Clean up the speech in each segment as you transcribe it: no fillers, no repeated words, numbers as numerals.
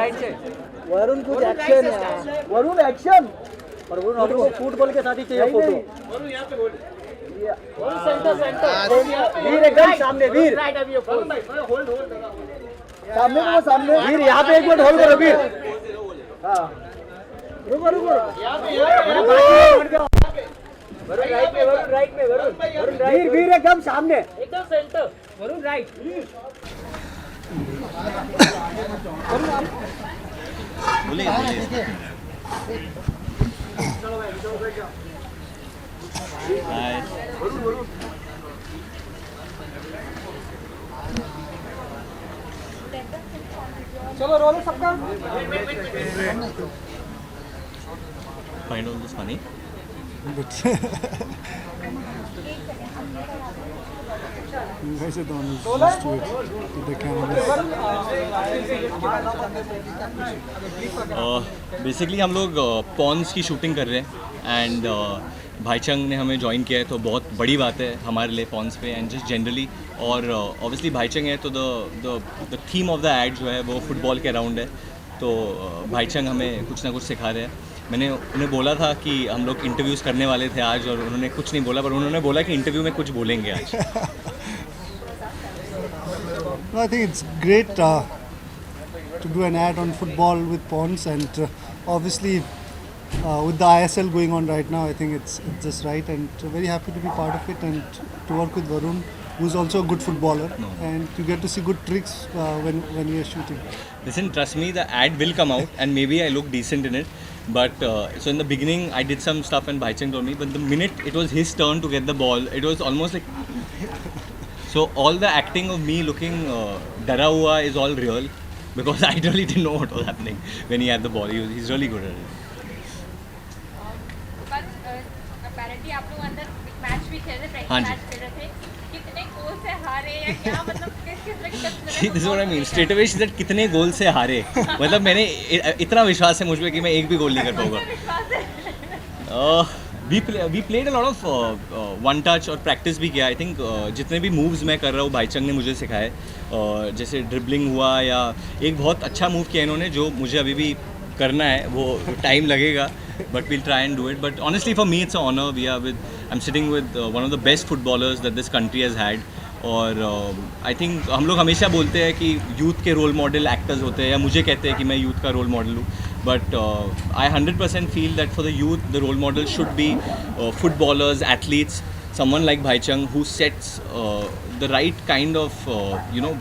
वरुण कुछ एक्शन है, वरुण एक्शन। और वरुण हम लोग को फुटबॉल के साथ ही चाहिए फोटो। वीर एकदम सामने, वीर सामने को, सामने वीर यहाँ पे एक मिनट होल्ड करो वीर। हाँ रुको रुको, वरुण राइट में, वरुण राइट में, वरुण वीर वीर एकदम सामने, एकदम सेंटर, वरुण राइट। चलो रोल सबका। Find all this funny. You guys are the one who's used to it, to the cameras. Basically हम लोग पॉन्स की शूटिंग कर रहे हैं एंड भाईचंग ने हमें ज्वाइन किया है, तो बहुत बड़ी बात है हमारे लिए पॉन्स पे एंड जस्ट जनरली। और ऑब्वियसली भाईचंग है तो the theme of the ad जो है वो फुटबॉल के अराउंड है, तो भाईचंग हमें कुछ ना कुछ सिखा रहे हैं। मैंने उन्हें बोला था कि हम लोग इंटरव्यूज़ करने वाले थे आज, और उन्होंने कुछ नहीं बोला, पर उन्होंने बोला कि इंटरव्यू में कुछ बोलेंगे आज। I think it's great to do an ad on football with Pons, and obviously with the ISL going on right now, I think it's just right, and very happy to be part of it and to work with Varun, who's also a good footballer, and you get to see good tricks when we are shooting. Listen, trust me, the ad will come out and maybe I look decent in it. But so in the beginning, I did some stuff and Bhaichang told me. But the minute it was his turn to get the ball, it was almost like. So all the acting of me looking dara hua is all real, because I really didn't know what was happening when he had the ball. He's really good at it. apparently आप लोग अंदर match भी खेल रहे थे, हाँ जी। Match खेल रहे थे, कितने गोल से हारे या क्या, मतलब किस तरह की tips See, this is what I mean. Straight away she said कितने गोल से हारे। मतलब मैंने इतना विश्वास है मुझ पे कि मैं एक भी गोल नहीं कर पाऊंगा। We played a lot of one touch और प्रैक्टिस भी किया। आई थिंक जितने भी मूव्स मैं कर रहा हूँ भाईचंग ने मुझे सिखाए, जैसे ड्रिबलिंग हुआ, या एक बहुत अच्छा मूव किया इन्होंने जो मुझे अभी भी करना है, वो टाइम लगेगा, but we'll try and do it. But honestly for me it's a honour. We are with, I am sitting with one of the best footballers that this country has had. और I think हम लोग हमेशा बोलते हैं कि youth के role model actors होते हैं, या मुझे कहते हैं कि मैं यूथ का रोल मॉडल हूँ, but I 100% feel that for the youth the role model should be footballers, athletes, someone like Bhaichang who sets the right kind of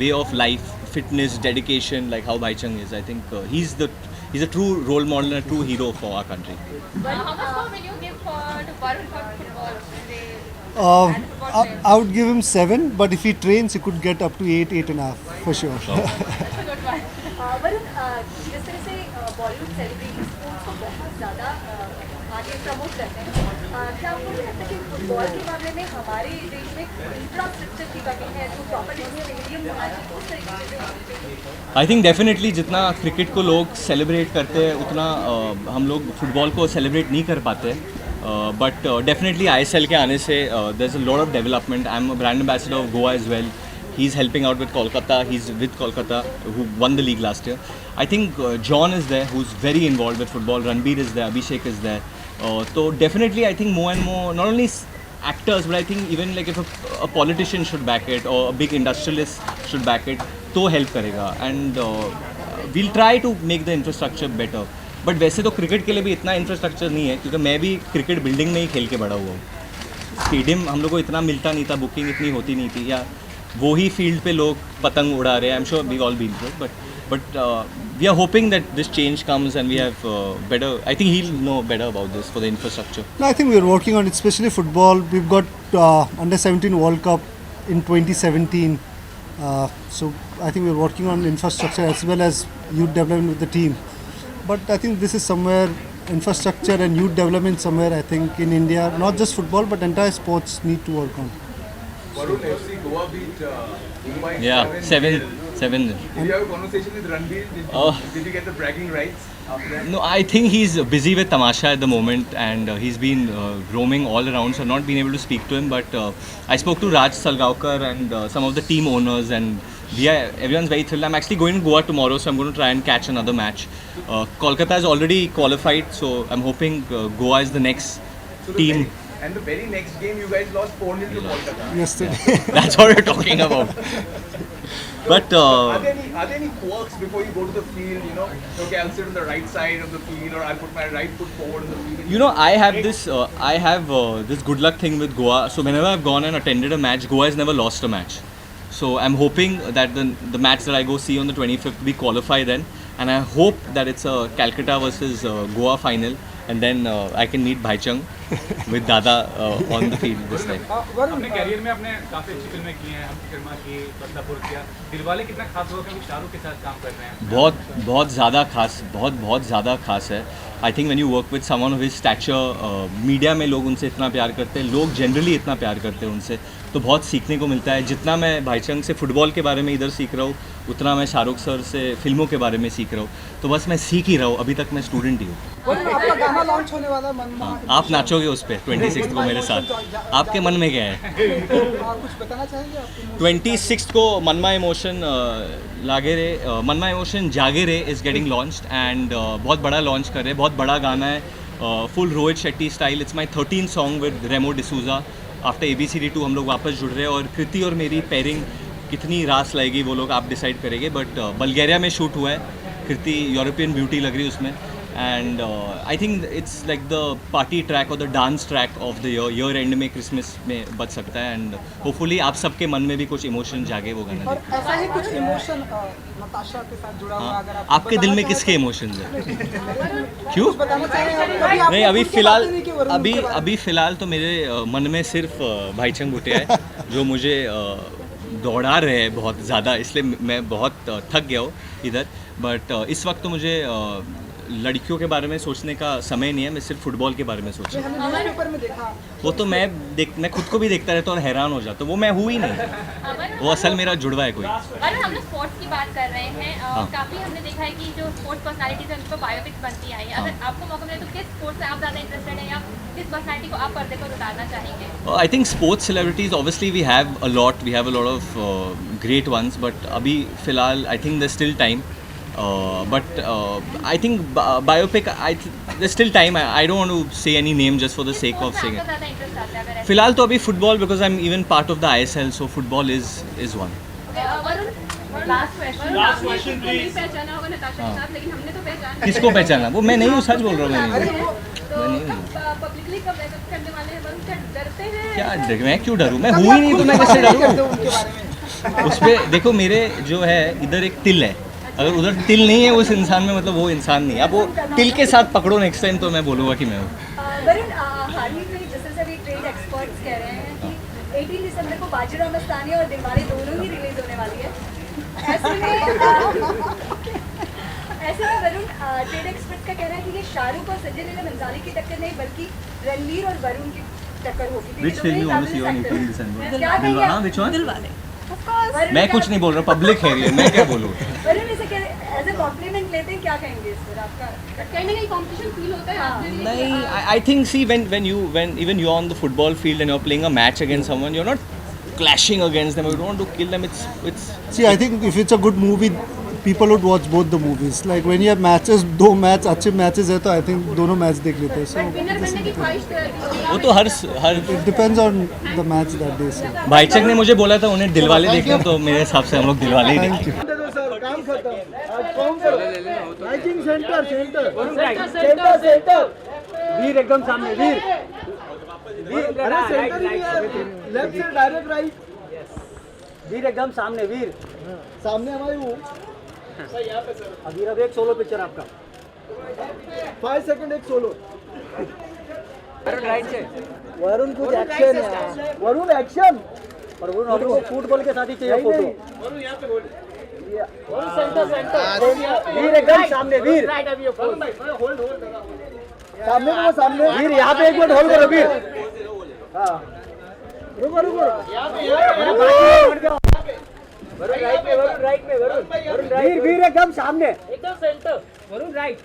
way of life, fitness, dedication, like how Bhaichang is. I think he's a true role model and a true hero for our country. But how much more will you give to Varun for football? I would give him 7, but if he trains, he could get up to 8, 8.5 for sure. Good one. Varun, जिस तरह से Bollywood celebrity sports को बहुत ज़्यादा आगे promote करते हैं, क्या आपको नहीं लगता कि फुटबॉल के मामले में हमारे देश में इंफ्रास्ट्रक्चर की कमी है, जो प्रॉपर स्टेडियम होना चाहिए, उस तरीके से होनी चाहिए? आई थिंक डेफिनेटली जितना क्रिकेट को लोग सेलिब्रेट करते हैं उतना हम लोग फुटबॉल को सेलिब्रेट नहीं कर पाते, बट डेफिनेटली ISL के आने से there is a lot of development. I am a brand ambassador of Goa as well. He's helping out with Kolkata. He's with Kolkata, who won the league last year. I think John is there, who's very involved with football. Ranbir is there, Abhishek is there. So definitely, I think more and more, not only actors, but I think even like if a politician should back it, or a big industrialist should back it, तो help करेगा. And we'll try to make the infrastructure better. But वैसे तो cricket के लिए भी इतना infrastructure नहीं है, क्योंकि मैं भी क्रिकेट बिल्डिंग में ही खेल के बड़ा हुआ हूँ। स्टेडियम हम लोग को इतना मिलता नहीं था, बुकिंग इतनी होती नहीं थी, या वो ही फील्ड पे लोग पतंग उड़ा रहे हैं. I am sure we all been through, but we are hoping that this change comes and we have better. I think he'll know better about this for the infrastructure. No, I think we're working on it, especially football. We've got under 17 World Cup in 2017. So I think we're working on infrastructure as well as youth development with the team. But I think this is somewhere, infrastructure and youth development somewhere, I think in India, not just football but entire sports need to work on. Varun, FC Goa beat Mumbai. Yeah, 7. Did you have a conversation with Ranbir? Did you get the bragging rights after that? No, I think he's busy with Tamasha at the moment, and he's been roaming all around, so I've not been able to speak to him. But I spoke to Raj Salgaonkar and some of the team owners, and everyone's very thrilled. I'm actually going to Goa tomorrow, so I'm going to try and catch another match. Kolkata is already qualified, so I'm hoping Goa is the next So the team. and the very next game, you guys lost 4-0 to Kolkata. Yesterday. That's what we're talking about. But Are there any quirks before you go to the field? You know, okay, I'll sit on the right side of the field, or I'll put my right foot forward in the field. you know, I have this good luck thing with Goa. So whenever I've gone and attended a match, Goa has never lost a match. So I'm hoping that the match that I go see on the 25th, we qualify then, and I hope that it's a Calcutta versus Goa final, and then I can meet Bhaichung with Dada on the field this time. अपने career में आपने काफी अच्छी फिल्में की हैं, हम शर्मा की, बदलापुर किया, दिलवाले कितना खास होगा क्योंकि शाहरुख के साथ काम कर रहे हैं. बहुत ज़्यादा खास है. I think when you work with someone of his stature, media में लोग उनसे इतना प्यार करते हैं, लोग जनरली इतना प्यार करते हैं उनसे, तो बहुत सीखने को मिलता है. जितना मैं भाईचंग से फुटबॉल के बारे में इधर सीख रहा हूँ, उतना मैं शाहरुख सर से फिल्मों के बारे में सीख रहा हूँ. तो बस मैं सीख ही रहा हूँ, अभी तक मैं स्टूडेंट ही हूँ. आपका गाना लॉन्च होने वाला है मनमा. आप नाचोगे उस पर 26 को मेरे साथ. आपके मन में क्या है? कुछ बताना चाहेंगे आप? 26 को मनमा इमोशन मनमा इमोशन जागे रे इज़ गेटिंग लॉन्च्ड एंड बहुत बड़ा लॉन्च कर रहे हैं. बहुत बड़ा गाना है, full Rohit Shetty style. It's my 13th song with Remo D'Souza. After ABCD2 हम लोग वापस जुड़ रहे हैं, और कृति और मेरी पेयरिंग कितनी रास लाएगी वो लोग आप डिसाइड करेंगे. बट बल्गेरिया में शूट हुआ है. कृति यूरोपियन ब्यूटी लग रही है उसमें, and I think it's like the party track और the dance track of the year end में क्रिसमस में बच सकता है. एंड होपफुली आप सबके मन में भी कुछ इमोशन जागे वो गाना. और ऐसा ही कुछ इमोशन नताशा के साथ जुड़ा हुआ, अगर आप आपके दिल में किसके इमोशंस हैं? क्यों? बताना चाहेंगे? नहीं, अभी फ़िलहाल तो मेरे मन में सिर्फ भाईचंग भुटिया है, जो मुझे दौड़ा रहे हैं बहुत ज़्यादा, इसलिए मैं बहुत थक गया हूँ इधर. बट इस वक्त तो मुझे लड़कियों के बारे में सोचने का समय नहीं है. मैं सिर्फ फुटबॉल के बारे में सोच रहा हूँ. हमने न्यूज़पेपर में देखा. वो तो मैं खुद को भी देखता रहता हूँ और हैरान हो जाता हूँ. वो मैं हूँ ही नहीं, वो असल मेरा जुड़वा है कोई. और हम लोग स्पोर्ट्स की बात कर रहे हैं, काफी हमने देखा है कि जो स्पोर्ट्स पर्सनालिटीज हैं उन पर बायोपिक्स बनती आई है. अगर आपको मौका मिले तो किस स्पोर्ट्स से आप ज़्यादा इंटरेस्टेड हैं, या किस पर्सनालिटी को आप पर्दे पर उतारना चाहेंगे? I think sports celebrities, obviously we have a lot of great ones, but अभी फ़िलहाल I think there's still time. But I think biopic, there's still time. I don't want to say any name just for the sake of saying it. ज़्यादा interest आता है अगर फ़िलहाल तो अभी football, because I'm even part of the ISL, so football is one. Last question please. पहचाना होगा नताशा के साथ, लेकिन हमने तो पहचाना. किसको पहचाना? वो मैं नहीं हूँ, सच बोल रहा हूँ. मैं नहीं हूँ. तो पब्लिकली कब वेलकम करने वाले हैं? वरुण, क्या डरते हैं? क्या मैं क्यों डरूँ? मैं हूँ ही नहीं, तो मैं कैसे डरूँ? उस पर देखो, मेरे जो है इधर एक तिल है. अगर उधर तिल नहीं है उस इंसान में, मतलब वो इंसान नहीं है. अब वो तिल के साथ पकड़ो नेक्स्ट टाइम, तो मैं बोलूँगा कि मैं हूँ. वरुण, हाल ही में जैसे सभी ट्रेड एक्सपर्ट्स कह रहे हैं कि 18 दिसंबर को बाजीराव मस्तानी और दिलवाले दोनों ही रिलीज होने वाली है. ऐसे में वरुण, ट्रेड एक्सपर्ट्स का कहना है कि ये शाहरुख और संजय लीला भंसाली की टक्कर नहीं, बल्कि रणवीर और वरुण की टक्कर होगी. Which film you want to see on 18 December? क्या कहेंगे आप? Which one? दिलवाले. मैं कुछ नहीं बोल रहा, पब्लिक है ये, मैं क्या बोलूँ? वरुण, इसे एज ए कॉम्प्लीमेंट लेते हैं, क्या कहेंगे इस पर? आपका कहीं ना कहीं कॉम्पिटिशन फील होता है आपके लिए? नहीं, I think, see, when even you're on the football field and you're playing a match against someone, you're not clashing against them. You don't want to kill them. It's See, I think if it's a good movie, people would watch both the movies. Like when you have matches, दो match अच्छे matches है, तो I think दोनों match देख लेते हैं. So winner बनने की ख्वाहिश वो तो हर it depends on the match that day. So. भाईचक ने मुझे बोला था उन्हें दिलवाले देखना, तो मेरे हिसाब से हम लोग दिलवाले ही देखेंगे. Thank you. सर, काम खत्म. आज कौन करो? Writing centre. वीर एकदम सामने. वीर. अरे सेंटर ही है. लेफ्ट से डायरेक्ट राइट. वीर एकदम सामने. वीर सामने हमारे वो. अभी अब एक सोलो पिक्चर आपका. 5 सेकंड एक सोलो. वरुण राइट से. वरुण कुछ एक्शन है. वरुण एक्शन. और वरुण हमको फुटबॉल के साथ ही चाहिए फोटो. वरुण यहाँ पे बोल. सेंटर. वीर एकदम सामने. वीर होल्ड सामने को सामने. वीर यहाँ पे एक मिनट होल्ड करो. वीर हाँ रुको. वरुण राइट में. वीर एकदम सामने. एकदम सेंटर. वरुण राइट.